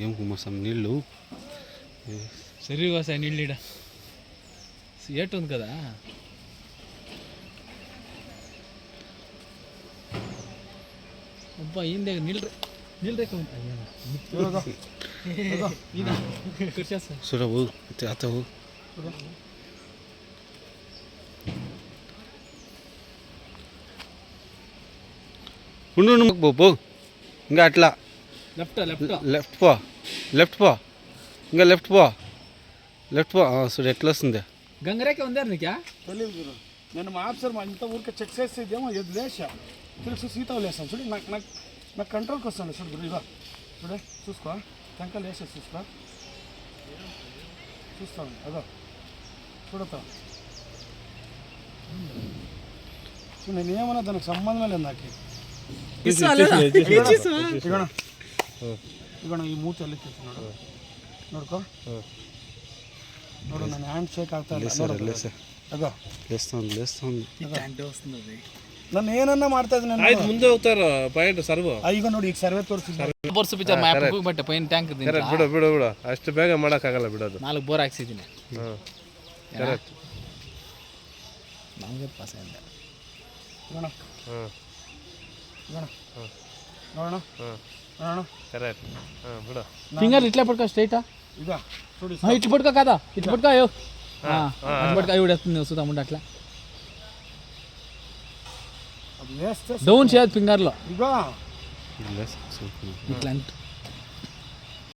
ఏం కుమ్మసం నీళ్ళు సరి వస్తాయి నీళ్ళు ఇడ ఏటు ఉంది కదా అబ్బా ఏం దగ్గర నీళ్ళు రేఖ చూడవు అతవు ఉండు పో ఇంకా అట్లా లెఫ్ట్ పో ఇంకా లెఫ్ట్ పో చూడు ఎట్లా వస్తుంది గంగరేఖ ఉందా నీకా తెలియదు గురు నేను మా ఆఫీసర్ ఇంత ఊరికే చెక్ చేసేదేమో ఇది లేచా తిరిగి సీత లేసాను చూడు నాకు కంట్రోల్కి వస్తాను చూడు గురు ఇగో చూడే చూసుకో టెంకాయలు వేసేసి చూస్తాను అదో చూడతా నేను ఏమన్నా దానికి సంబంధం లేదు నాకు ఇగో ఈ మూతి వెళ్ళి తీసుకున్నాడు ನೋಡ್ಕೋ ನೋಡು ನನ್ನ ಹ್ಯಾಂಡ್ ಶೇಕ್ ಆಗ್ತಾ ಇಲ್ಲ ಅಗೋ లేస్తుంది ನಾನು ಏನನ್ನ ಮಾಡ್ತಾ ಇದ್ದೀನಿ ಆಯ್ತು ಮುಂದೆ ಹೋಗ್ತಾರ ಪಾಯಿಂಟ್ ಸರ್ವ್ ಈಗ ನೋಡಿ ಈಗ ಸರ್ವೆ ತೋರಿಸಿದ್ದೀನಿ ಬೋರ್ಸ್ ಪಿಚ್ಚರ್ ಮ್ಯಾಪ್ ಬಟ್ ಪೈನ್ ಟ್ಯಾಂಕ್ ಬಿಡು ಅಷ್ಟು ಬೇಗ ಮಾಡೋಕ್ಕಾಗಲ್ಲ ಬಿಡೋದು 4 ಬೋರ್ ಹಾಕ್ಸಿದ್ದೀನಿ ಕರೆಕ್ಟ್ ನಮಗೆ ಪಾಸ್ ಇಲ್ಲ ನೋಡೋಣ ಕರೆಕ್ಟ್ ಬಿಡು ಫಿಂಗರ್ ಇಟ್ಲೇ ಪಡ್ಕೋ ಸ್ಟ್ರೈಟಾ ಈಗ ನೋಡಿ ఇట్లా పట్టుకో కదా ఇట్లా పట్టుకో అయ్యో అది పట్టుకో అయ్యి వస్తుంది వస్తుందా ముందు అట్లా అది వేస్తే డౌన్ చేయదు ఫింగర్లో ఇగో ఇట్లా